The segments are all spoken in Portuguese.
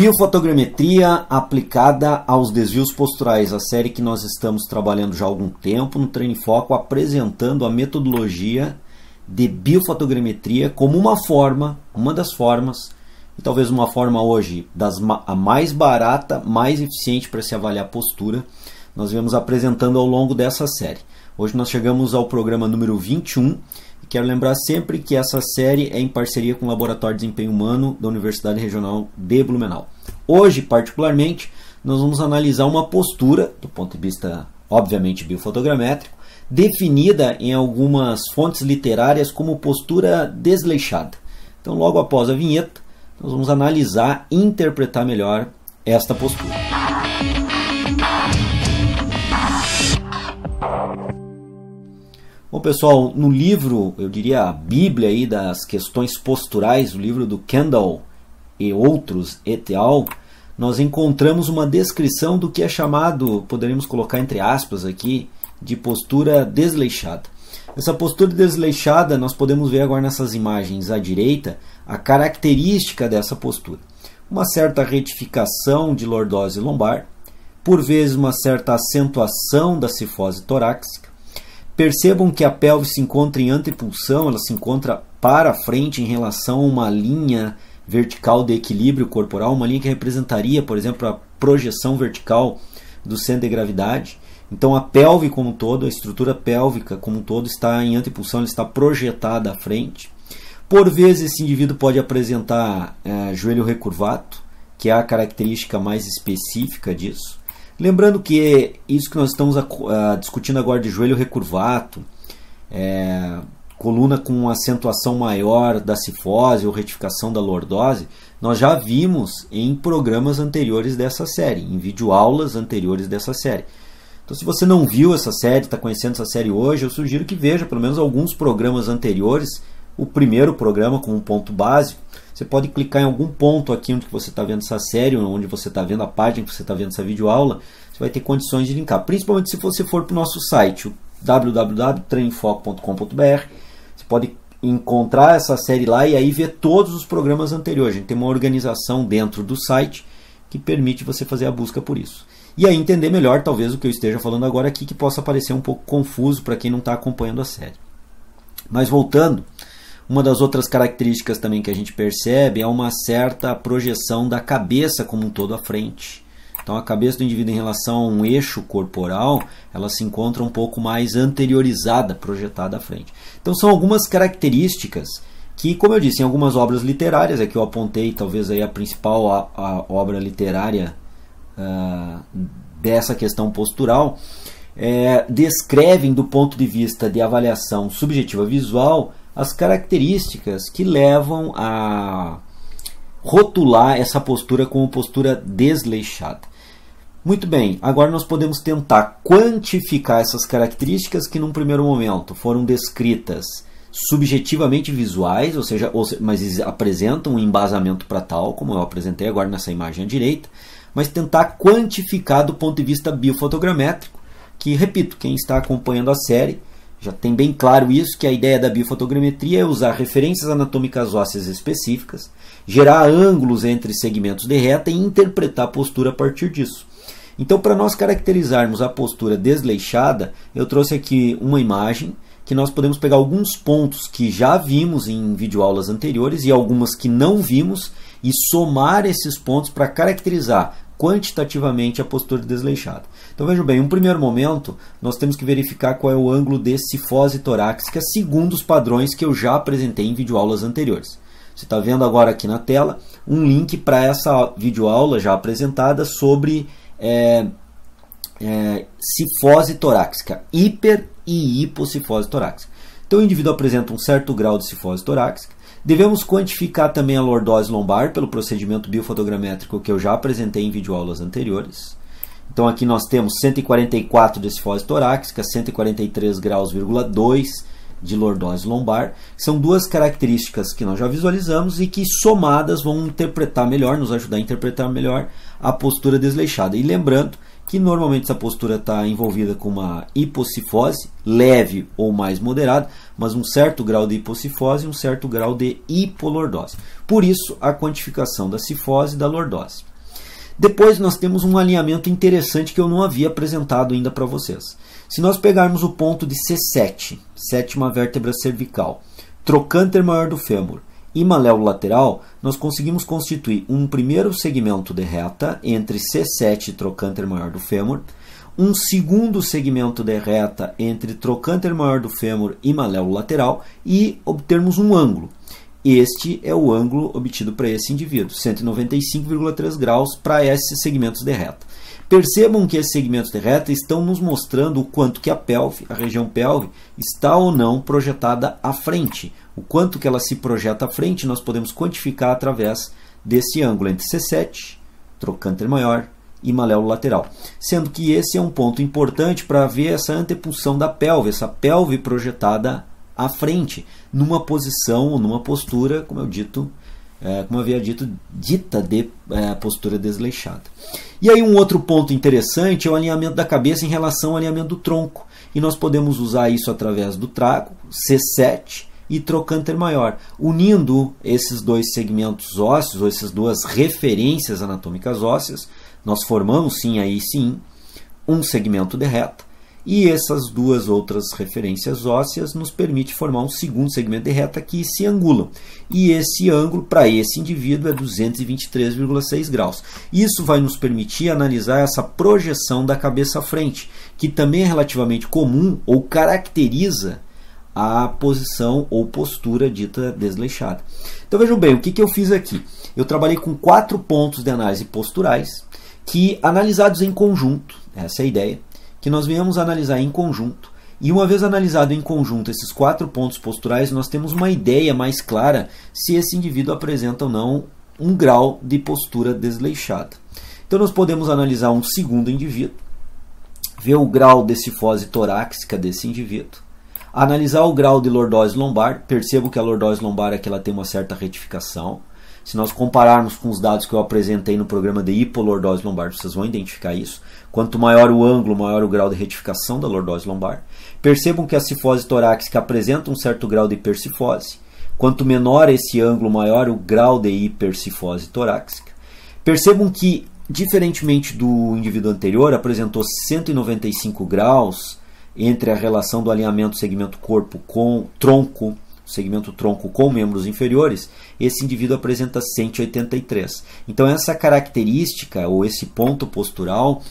Biofotogrametria aplicada aos desvios posturais, a série que nós estamos trabalhando já há algum tempo no Treino em Foco, apresentando a metodologia de biofotogrametria como uma das formas, e talvez uma forma hoje a mais barata, mais eficiente para se avaliar a postura, nós viemos apresentando ao longo dessa série. Hoje nós chegamos ao programa número 21, e quero lembrar sempre que essa série é em parceria com o Laboratório de Desempenho Humano da Universidade Regional de Blumenau. Hoje, particularmente, nós vamos analisar uma postura, do ponto de vista, obviamente, biofotogramétrico, definida em algumas fontes literárias como postura desleixada. Então, logo após a vinheta, nós vamos analisar e interpretar melhor esta postura. Bom, pessoal, no livro, eu diria a Bíblia aí das questões posturais, o livro do Kendall e outros et al., nós encontramos uma descrição do que é chamado, poderíamos colocar entre aspas aqui, de postura desleixada. Essa postura desleixada, nós podemos ver agora nessas imagens à direita, a característica dessa postura. Uma certa retificação de lordose lombar, por vezes uma certa acentuação da cifose torácica. Percebam que a pelve se encontra em antepulsão, ela se encontra para frente em relação a uma linha vertical de equilíbrio corporal, uma linha que representaria, por exemplo, a projeção vertical do centro de gravidade. Então a pelve como um todo, a estrutura pélvica como um todo está em antepulsão, ela está projetada à frente. Por vezes esse indivíduo pode apresentar joelho recurvado, que é a característica mais específica disso. Lembrando que isso que nós estamos discutindo agora de joelho recurvado, coluna com acentuação maior da cifose ou retificação da lordose, nós já vimos em programas anteriores dessa série, em videoaulas anteriores dessa série. Então, se você não viu essa série, está conhecendo essa série hoje, eu sugiro que veja pelo menos alguns programas anteriores. O primeiro programa com um ponto básico, você pode clicar em algum ponto aqui onde você está vendo essa série, onde você está vendo a página que você está vendo essa videoaula, você vai ter condições de linkar, principalmente se você for para o nosso site, o www.treinfoco.com.br. Você pode encontrar essa série lá e aí ver todos os programas anteriores. A gente tem uma organização dentro do site que permite você fazer a busca por isso. E aí entender melhor, talvez, o que eu esteja falando agora aqui, que possa parecer um pouco confuso para quem não está acompanhando a série. Mas voltando, uma das outras características também que a gente percebe é uma certa projeção da cabeça como um todo à frente. Então a cabeça do indivíduo em relação a um eixo corporal, ela se encontra um pouco mais anteriorizada, projetada à frente. Então são algumas características que, como eu disse, em algumas obras literárias, aqui eu apontei talvez aí a principal obra literária dessa questão postural, descrevem do ponto de vista de avaliação subjetiva visual as características que levam a rotular essa postura como postura desleixada. Muito bem, agora nós podemos tentar quantificar essas características que num primeiro momento foram descritas subjetivamente visuais, ou seja, mas apresentam um embasamento para tal, como eu apresentei agora nessa imagem à direita, mas tentar quantificar do ponto de vista biofotogramétrico, que, repito, quem está acompanhando a série já tem bem claro isso, que a ideia da biofotogrametria é usar referências anatômicas ósseas específicas, gerar ângulos entre segmentos de reta e interpretar a postura a partir disso. Então, para nós caracterizarmos a postura desleixada, eu trouxe aqui uma imagem que nós podemos pegar alguns pontos que já vimos em videoaulas anteriores e algumas que não vimos e somar esses pontos para caracterizar quantitativamente a postura desleixada. Então vejam bem, em um primeiro momento nós temos que verificar qual é o ângulo de cifose torácica segundo os padrões que eu já apresentei em videoaulas anteriores. Você está vendo agora aqui na tela um link para essa videoaula já apresentada sobre cifose torácica, hiper e hipocifose torácica. Então o indivíduo apresenta um certo grau de cifose torácica. Devemos quantificar também a lordose lombar pelo procedimento biofotogramétrico que eu já apresentei em videoaulas anteriores. Então aqui nós temos 144 de cifose torácica, 143 graus,2 de lordose lombar. São duas características que nós já visualizamos e que somadas vão interpretar melhor, nos ajudar a interpretar melhor a postura desleixada. E lembrando que normalmente essa postura está envolvida com uma hipocifose, leve ou mais moderada, mas um certo grau de hipocifose e um certo grau de hipolordose. Por isso, a quantificação da cifose e da lordose. Depois nós temos um alinhamento interessante que eu não havia apresentado ainda para vocês. Se nós pegarmos o ponto de C7, sétima vértebra cervical, trocânter maior do fêmur e maléolo lateral, nós conseguimos constituir um primeiro segmento de reta entre C7 e trocânter maior do fêmur, um segundo segmento de reta entre trocânter maior do fêmur e maléolo lateral e obtermos um ângulo. Este é o ângulo obtido para esse indivíduo, 195,3 graus para esses segmentos de reta. Percebam que esses segmentos de reta estão nos mostrando o quanto que a pelve, a região pelve, está ou não projetada à frente. O quanto que ela se projeta à frente nós podemos quantificar através desse ângulo entre C7, trocânter maior e maléolo lateral. Sendo que esse é um ponto importante para ver essa antepulsão da pelve, essa pelve projetada à frente, numa posição ou numa postura, como eu havia dito, dita de postura desleixada. E aí um outro ponto interessante é o alinhamento da cabeça em relação ao alinhamento do tronco. E nós podemos usar isso através do trago, C7 e trocânter maior. Unindo esses dois segmentos ósseos, ou essas duas referências anatômicas ósseas, nós formamos sim, um segmento de reta. E essas duas outras referências ósseas nos permite formar um segundo segmento de reta que se angulam. E esse ângulo para esse indivíduo é 223,6 graus. Isso vai nos permitir analisar essa projeção da cabeça à frente, que também é relativamente comum ou caracteriza a posição ou postura dita desleixada. Então vejam bem, o que eu fiz aqui? Eu trabalhei com 4 pontos de análise posturais que, analisados em conjunto, essa é a ideia, que nós viemos analisar em conjunto. E uma vez analisado em conjunto esses 4 pontos posturais, nós temos uma ideia mais clara se esse indivíduo apresenta ou não um grau de postura desleixada. Então nós podemos analisar um segundo indivíduo, ver o grau de cifose torácica desse indivíduo, analisar o grau de lordose lombar. Percebo que a lordose lombar aqui ela tem uma certa retificação. Se nós compararmos com os dados que eu apresentei no programa de hipolordose lombar, vocês vão identificar isso. Quanto maior o ângulo, maior o grau de retificação da lordose lombar. Percebam que a cifose torácica apresenta um certo grau de hipercifose. Quanto menor esse ângulo, maior o grau de hipercifose torácica. Percebam que, diferentemente do indivíduo anterior, apresentou 195 graus entre a relação do alinhamento segmento corpo com tronco, segmento tronco com membros inferiores. Esse indivíduo apresenta 183. Então essa característica ou esse ponto postural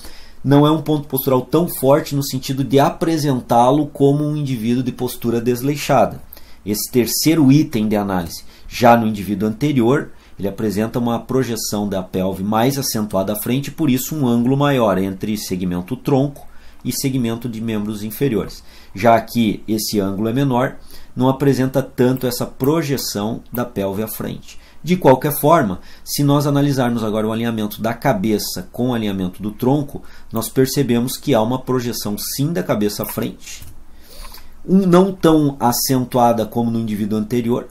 não é um ponto postural tão forte no sentido de apresentá-lo como um indivíduo de postura desleixada. Esse terceiro item de análise, já no indivíduo anterior, ele apresenta uma projeção da pelve mais acentuada à frente, por isso um ângulo maior entre segmento tronco e segmento de membros inferiores. Já aqui esse ângulo é menor, não apresenta tanto essa projeção da pelve à frente. De qualquer forma, se nós analisarmos agora o alinhamento da cabeça com o alinhamento do tronco, nós percebemos que há uma projeção sim da cabeça à frente, não tão acentuada como no indivíduo anterior,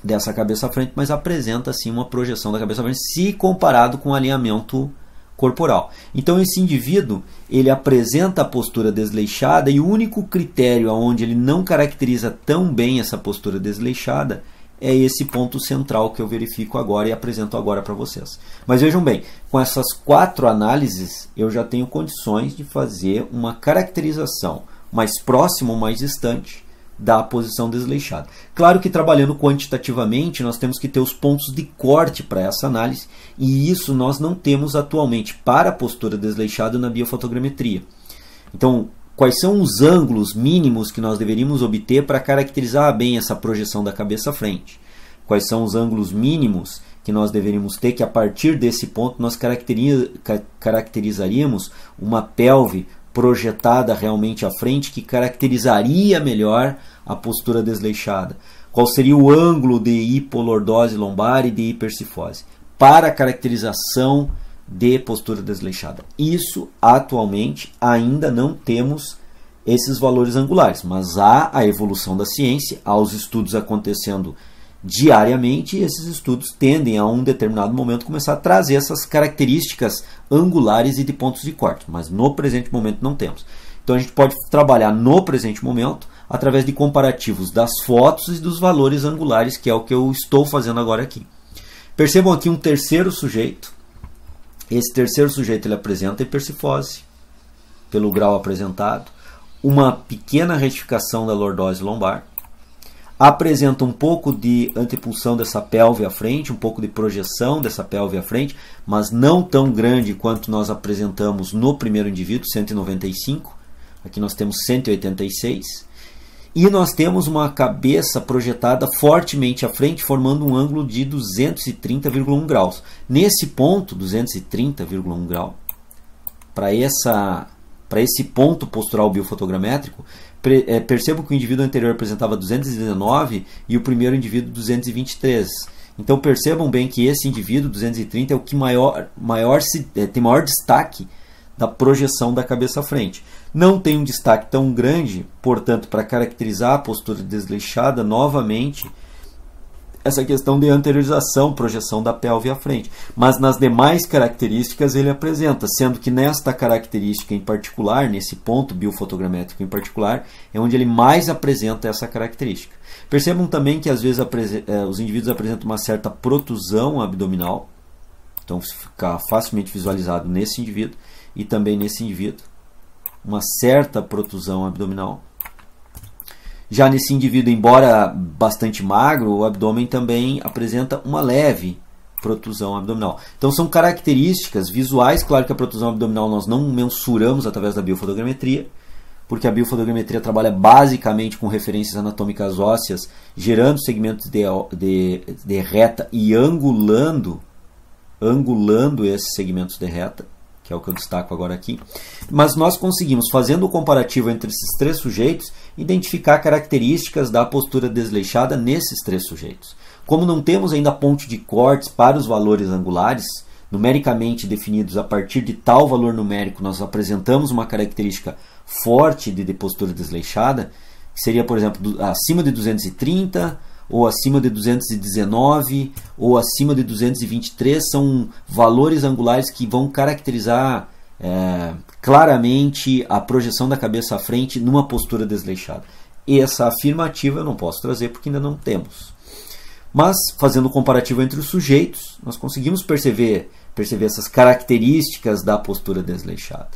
dessa cabeça à frente, mas apresenta sim uma projeção da cabeça à frente se comparado com o alinhamento corporal. Então esse indivíduo ele apresenta a postura desleixada e o único critério onde ele não caracteriza tão bem essa postura desleixada é esse ponto central que eu verifico agora e apresento agora para vocês. Mas vejam bem, com essas 4 análises eu já tenho condições de fazer uma caracterização mais próxima ou mais distante da posição desleixada. Claro que trabalhando quantitativamente nós temos que ter os pontos de corte para essa análise e isso nós não temos atualmente para a postura desleixada na biofotogrametria. Então, quais são os ângulos mínimos que nós deveríamos obter para caracterizar bem essa projeção da cabeça à frente? Quais são os ângulos mínimos que nós deveríamos ter que a partir desse ponto nós caracterizaríamos uma pelve projetada realmente à frente que caracterizaria melhor a postura desleixada? Qual seria o ângulo de hipolordose lombar e de hipercifose para a caracterização de postura desleixada? Isso atualmente ainda não temos esses valores angulares, mas há a evolução da ciência, há os estudos acontecendo diariamente e esses estudos tendem a um determinado momento começar a trazer essas características angulares e de pontos de corte, mas no presente momento não temos. Então a gente pode trabalhar no presente momento através de comparativos das fotos e dos valores angulares, que é o que eu estou fazendo agora aqui. Percebam aqui um terceiro sujeito. Esse terceiro sujeito ele apresenta hipercifose, pelo grau apresentado, uma pequena retificação da lordose lombar, apresenta um pouco de antepulsão dessa pelve à frente, um pouco de projeção dessa pelve à frente, mas não tão grande quanto nós apresentamos no primeiro indivíduo, 195. Aqui nós temos 186. E nós temos uma cabeça projetada fortemente à frente, formando um ângulo de 230,1 graus. Nesse ponto, 230,1 grau, para esse ponto postural biofotogramétrico, percebo que o indivíduo anterior apresentava 219 e o primeiro indivíduo 223. Então percebam bem que esse indivíduo 230 é o que tem maior destaque da projeção da cabeça à frente. Não tem um destaque tão grande, portanto, para caracterizar a postura desleixada novamente, essa questão de anteriorização, projeção da pelve à frente. Mas nas demais características ele apresenta, sendo que nesta característica em particular, nesse ponto biofotogramétrico em particular, é onde ele mais apresenta essa característica. Percebam também que às vezes os indivíduos apresentam uma certa protusão abdominal, então fica facilmente visualizado nesse indivíduo e também nesse indivíduo, uma certa protusão abdominal. Já nesse indivíduo, embora bastante magro, o abdômen também apresenta uma leve protusão abdominal. Então são características visuais. Claro que a protusão abdominal nós não mensuramos através da biofotogrametria, porque a biofotogrametria trabalha basicamente com referências anatômicas ósseas, gerando segmentos de reta e angulando esses segmentos de reta, que é o que eu destaco agora aqui. Mas nós conseguimos, fazendo o comparativo entre esses três sujeitos, identificar características da postura desleixada nesses três sujeitos. Como não temos ainda ponte de cortes para os valores angulares, numericamente definidos a partir de tal valor numérico, nós apresentamos uma característica forte de postura desleixada, que seria, por exemplo, acima de 230, ou acima de 219, ou acima de 223, são valores angulares que vão caracterizar claramente a projeção da cabeça à frente numa postura desleixada. Essa afirmativa eu não posso trazer porque ainda não temos. Mas, fazendo o comparativo entre os sujeitos, nós conseguimos perceber essas características da postura desleixada.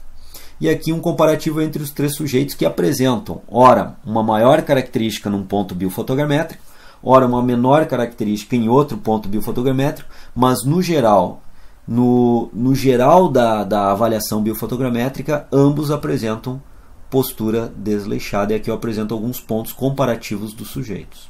E aqui um comparativo entre os três sujeitos que apresentam, ora, uma maior característica num ponto biofotogramétrico, ora uma menor característica em outro ponto biofotogramétrico, mas no geral da avaliação biofotogramétrica, ambos apresentam postura desleixada. E aqui eu apresento alguns pontos comparativos dos sujeitos.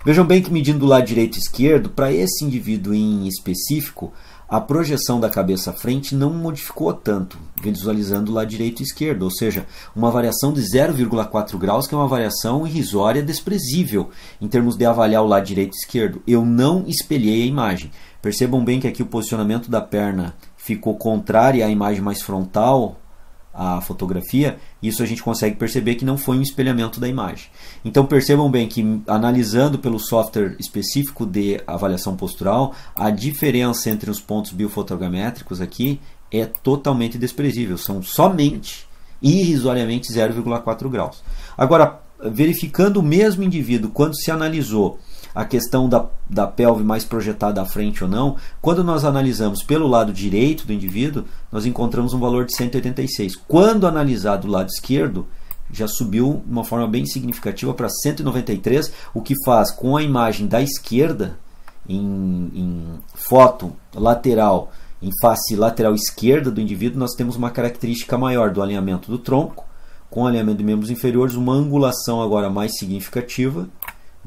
Vejam bem que, medindo do lado direito e esquerdo, para esse indivíduo em específico, a projeção da cabeça à frente não modificou tanto, visualizando o lado direito e esquerdo, ou seja, uma variação de 0,4 graus, que é uma variação irrisória, desprezível, em termos de avaliar o lado direito e esquerdo. Eu não espelhei a imagem. Percebam bem que aqui o posicionamento da perna ficou contrário à imagem mais frontal, à fotografia. Isso a gente consegue perceber que não foi um espelhamento da imagem. Então percebam bem que, analisando pelo software específico de avaliação postural, a diferença entre os pontos biofotogramétricos aqui é totalmente desprezível. São somente, irrisoriamente, 0,4 graus. Agora, verificando o mesmo indivíduo, quando se analisou a questão da pelve mais projetada à frente ou não, quando nós analisamos pelo lado direito do indivíduo, nós encontramos um valor de 186. Quando analisado do lado esquerdo, já subiu de uma forma bem significativa para 193, o que faz com a imagem da esquerda, em foto lateral, em face lateral esquerda do indivíduo, nós temos uma característica maior do alinhamento do tronco, com alinhamento de membros inferiores, uma angulação agora mais significativa,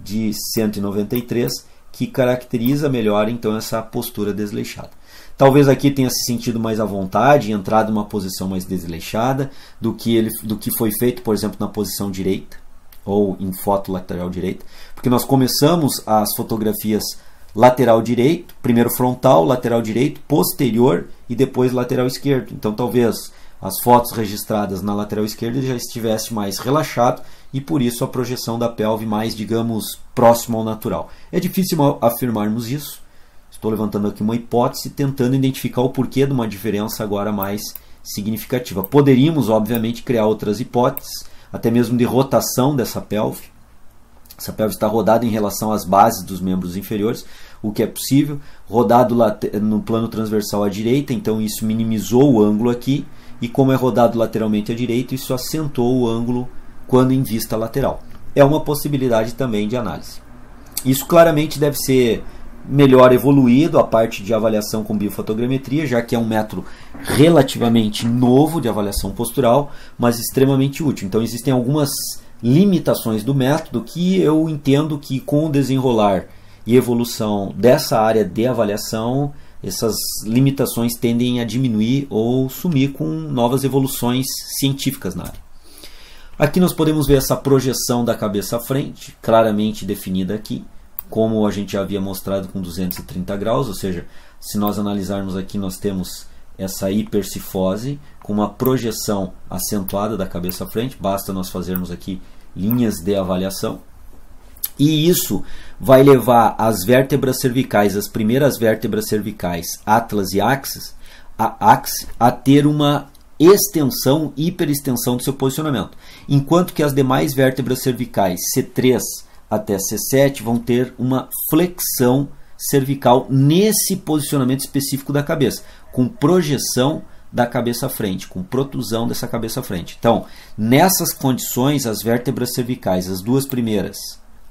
de 193, que caracteriza melhor então essa postura desleixada. Talvez aqui tenha se sentido mais à vontade, entrado numa posição mais desleixada do que foi feito, por exemplo, na posição direita ou em foto lateral direita, porque nós começamos as fotografias lateral direito, primeiro frontal, lateral direito, posterior e depois lateral esquerdo. Então talvez as fotos registradas na lateral esquerda já estivesse mais relaxado e por isso a projeção da pelve mais, digamos, próximo ao natural. É difícil afirmarmos isso. Estou levantando aqui uma hipótese, tentando identificar o porquê de uma diferença agora mais significativa. Poderíamos, obviamente, criar outras hipóteses, até mesmo de rotação dessa pelve, Essa pelve está rodada em relação às bases dos membros inferiores, o que é possível. Rodado no plano transversal à direita, então isso minimizou o ângulo aqui. E como é rodado lateralmente à direita, isso acentuou o ângulo quando em vista lateral. É uma possibilidade também de análise. Isso claramente deve ser melhor evoluído, a parte de avaliação com biofotogrametria, já que é um método relativamente novo de avaliação postural, mas extremamente útil. Então existem algumas limitações do método que eu entendo que com o desenrolar e evolução dessa área de avaliação, essas limitações tendem a diminuir ou sumir com novas evoluções científicas na área. Aqui nós podemos ver essa projeção da cabeça à frente, claramente definida aqui, como a gente já havia mostrado com 230 graus, ou seja, se nós analisarmos aqui nós temos essa hipercifose com uma projeção acentuada da cabeça à frente, basta nós fazermos aqui linhas de avaliação. E isso vai levar as vértebras cervicais, as primeiras vértebras cervicais, atlas e axis, a ter uma extensão, hiperextensão do seu posicionamento. Enquanto que as demais vértebras cervicais, C3 até C7, vão ter uma flexão cervical nesse posicionamento específico da cabeça, com projeção da cabeça à frente, com protusão dessa cabeça à frente. Então, nessas condições, as vértebras cervicais, as duas primeiras,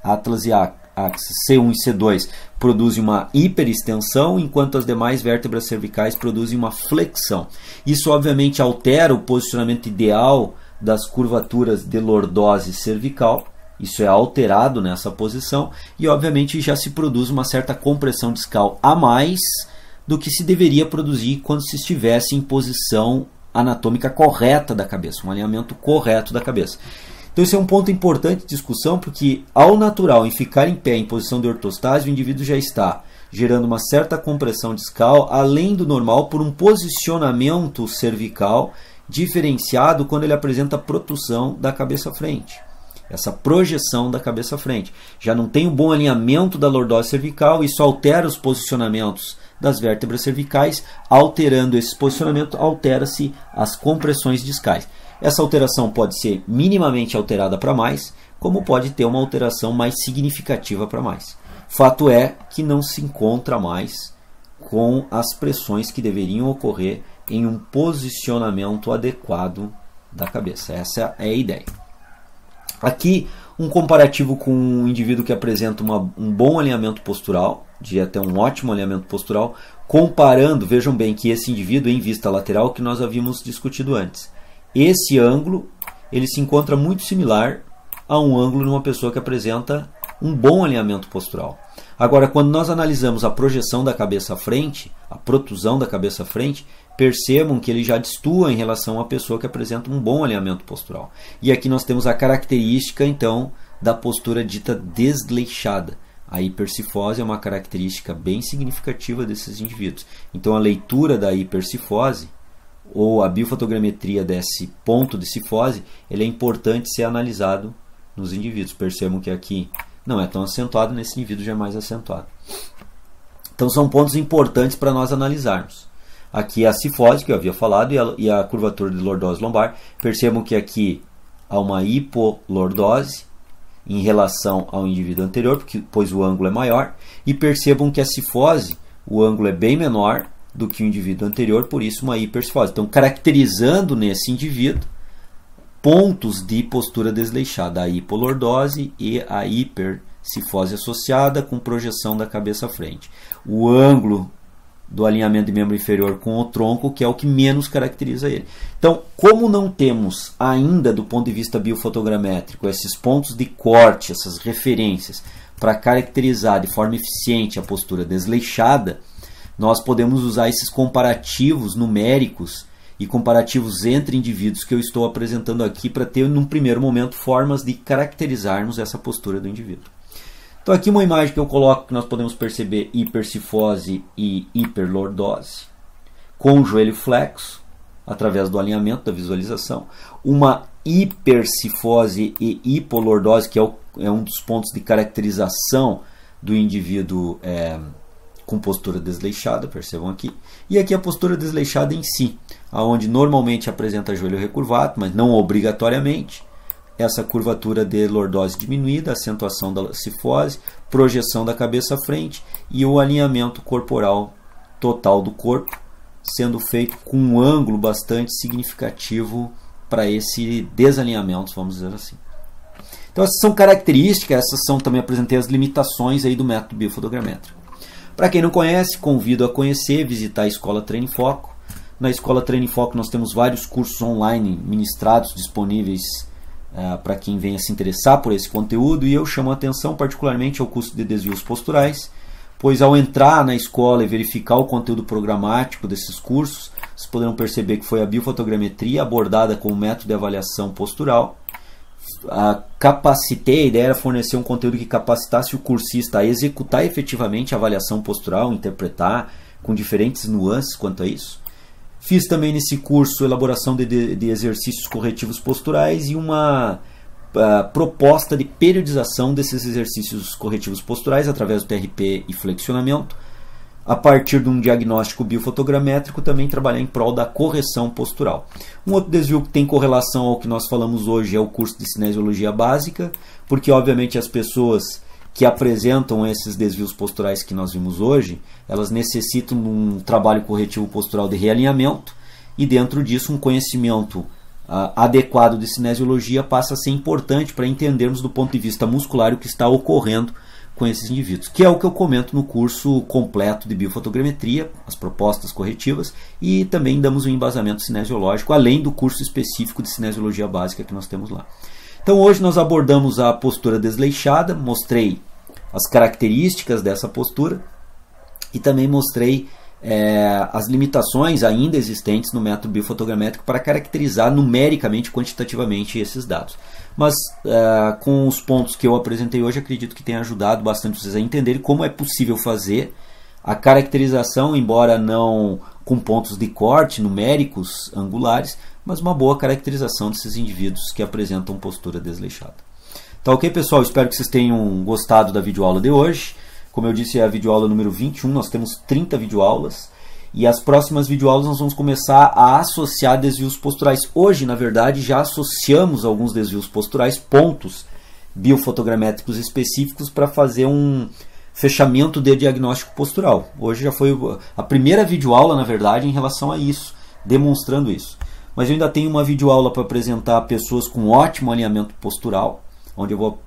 atlas e axis, C1 e C2, produzem uma hiperextensão, enquanto as demais vértebras cervicais produzem uma flexão. Isso, obviamente, altera o posicionamento ideal das curvaturas de lordose cervical. Isso é alterado nessa posição e, obviamente, já se produz uma certa compressão discal a mais do que se deveria produzir quando se estivesse em posição anatômica correta da cabeça, um alinhamento correto da cabeça. Então esse é um ponto importante de discussão, porque ao natural, em ficar em pé em posição de ortostase, o indivíduo já está gerando uma certa compressão discal, além do normal, por um posicionamento cervical diferenciado quando ele apresenta protusão da cabeça à frente. Essa projeção da cabeça à frente. Já não tem um bom alinhamento da lordose cervical, isso altera os posicionamentos das vértebras cervicais, alterando esse posicionamento, altera-se as compressões discais. Essa alteração pode ser minimamente alterada para mais, como pode ter uma alteração mais significativa para mais. Fato é que não se encontra mais com as pressões que deveriam ocorrer em um posicionamento adequado da cabeça. Essa é a ideia. Aqui, um comparativo com um indivíduo que apresenta um bom alinhamento postural, de até um ótimo alinhamento postural, comparando, vejam bem que esse indivíduo em vista lateral que nós havíamos discutido antes. Esse ângulo ele se encontra muito similar a um ângulo numa pessoa que apresenta um bom alinhamento postural. Agora, quando nós analisamos a projeção da cabeça à frente, a protusão da cabeça à frente, percebam que ele já destoa em relação à pessoa que apresenta um bom alinhamento postural. E aqui nós temos a característica, então, da postura dita desleixada. A hipercifose é uma característica bem significativa desses indivíduos. Então, a leitura da hipercifose, ou a biofotogrametria desse ponto de cifose, ele é importante ser analisado nos indivíduos. Percebam que aqui não é tão acentuado, nesse indivíduo já é mais acentuado. Então são pontos importantes para nós analisarmos. Aqui a cifose, que eu havia falado, e a curvatura de lordose lombar. Percebam que aqui há uma hipolordose em relação ao indivíduo anterior, pois o ângulo é maior. E percebam que a cifose, o ângulo é bem menor do que o indivíduo anterior, por isso uma hipercifose. Então, caracterizando nesse indivíduo pontos de postura desleixada, a hipolordose e a hipercifose associada com projeção da cabeça à frente. O ângulo do alinhamento de membro inferior com o tronco, que é o que menos caracteriza ele. Então, como não temos ainda, do ponto de vista biofotogramétrico, esses pontos de corte, essas referências, para caracterizar de forma eficiente a postura desleixada, nós podemos usar esses comparativos numéricos e comparativos entre indivíduos que eu estou apresentando aqui para ter, num primeiro momento, formas de caracterizarmos essa postura do indivíduo. Então aqui uma imagem que eu coloco que nós podemos perceber hipercifose e hiperlordose, com o joelho flexo, através do alinhamento da visualização. Uma hipercifose e hipolordose, que é um dos pontos de caracterização do indivíduo com postura desleixada, percebam aqui. E aqui a postura desleixada em si, onde normalmente apresenta joelho recurvado, mas não obrigatoriamente, essa curvatura de lordose diminuída, acentuação da cifose, projeção da cabeça à frente e o alinhamento corporal total do corpo, sendo feito com um ângulo bastante significativo para esse desalinhamento, vamos dizer assim. Então essas são características, essas são também apresentei as limitações aí do método biofotogramétrico. Para quem não conhece, convido a conhecer, visitar a Escola Treino em Foco. Na Escola Treino em Foco nós temos vários cursos online ministrados, disponíveis para quem venha se interessar por esse conteúdo, e eu chamo a atenção particularmente ao curso de desvios posturais, pois ao entrar na escola e verificar o conteúdo programático desses cursos, vocês poderão perceber que foi a biofotogrametria abordada como método de avaliação postural. A ideia era fornecer um conteúdo que capacitasse o cursista a executar efetivamente a avaliação postural, interpretar com diferentes nuances quanto a isso. Fiz também nesse curso elaboração de exercícios corretivos posturais e uma proposta de periodização desses exercícios corretivos posturais através do TRP e flexionamento. A partir de um diagnóstico biofotogramétrico, também trabalhar em prol da correção postural. Um outro desvio que tem correlação ao que nós falamos hoje é o curso de cinesiologia básica, porque obviamente as pessoas que apresentam esses desvios posturais que nós vimos hoje, elas necessitam de um trabalho corretivo postural de realinhamento, e dentro disso um conhecimento adequado de cinesiologia passa a ser importante para entendermos do ponto de vista muscular o que está ocorrendo com esses indivíduos, que é o que eu comento no curso completo de biofotogrametria, as propostas corretivas, e também damos um embasamento cinesiológico, além do curso específico de cinesiologia básica que nós temos lá. Então hoje nós abordamos a postura desleixada, mostrei as características dessa postura e também mostrei as limitações ainda existentes no método biofotogramétrico para caracterizar numericamente, quantitativamente esses dados. Mas com os pontos que eu apresentei hoje, acredito que tenha ajudado bastante vocês a entenderem como é possível fazer a caracterização, embora não com pontos de corte numéricos angulares, mas uma boa caracterização desses indivíduos que apresentam postura desleixada. Tá ok, pessoal? Espero que vocês tenham gostado da videoaula de hoje. Como eu disse, é a videoaula número 21, nós temos 30 videoaulas. E as próximas videoaulas nós vamos começar a associar desvios posturais. Hoje, na verdade, já associamos alguns desvios posturais, pontos biofotogramétricos específicos para fazer um fechamento de diagnóstico postural. Hoje já foi a primeira videoaula, na verdade, em relação a isso, demonstrando isso. Mas eu ainda tenho uma videoaula para apresentar pessoas com ótimo alinhamento postural, onde eu vou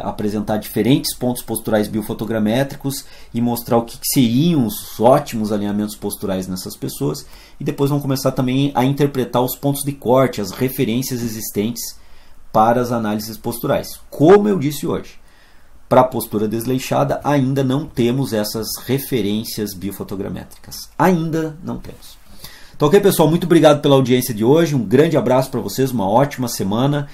apresentar diferentes pontos posturais biofotogramétricos e mostrar o que seriam os ótimos alinhamentos posturais nessas pessoas. E depois vamos começar também a interpretar os pontos de corte, as referências existentes para as análises posturais. Como eu disse hoje, para a postura desleixada ainda não temos essas referências biofotogramétricas. Ainda não temos. Então, ok, pessoal? Muito obrigado pela audiência de hoje. Um grande abraço para vocês, uma ótima semana.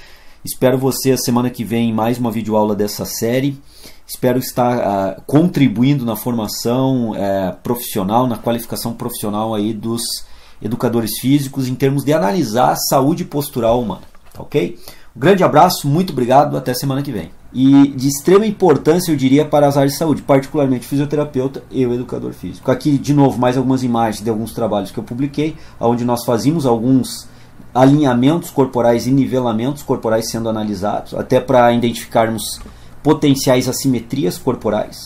Espero você a semana que vem em mais uma videoaula dessa série. Espero estar contribuindo na formação profissional, na qualificação profissional aí dos educadores físicos em termos de analisar a saúde postural humana. Tá ok? Um grande abraço, muito obrigado, até semana que vem. E de extrema importância, eu diria, para as áreas de saúde, particularmente fisioterapeuta e o educador físico. Aqui, de novo, mais algumas imagens de alguns trabalhos que eu publiquei, onde nós fazíamos alguns alinhamentos corporais e nivelamentos corporais sendo analisados, até para identificarmos potenciais assimetrias corporais.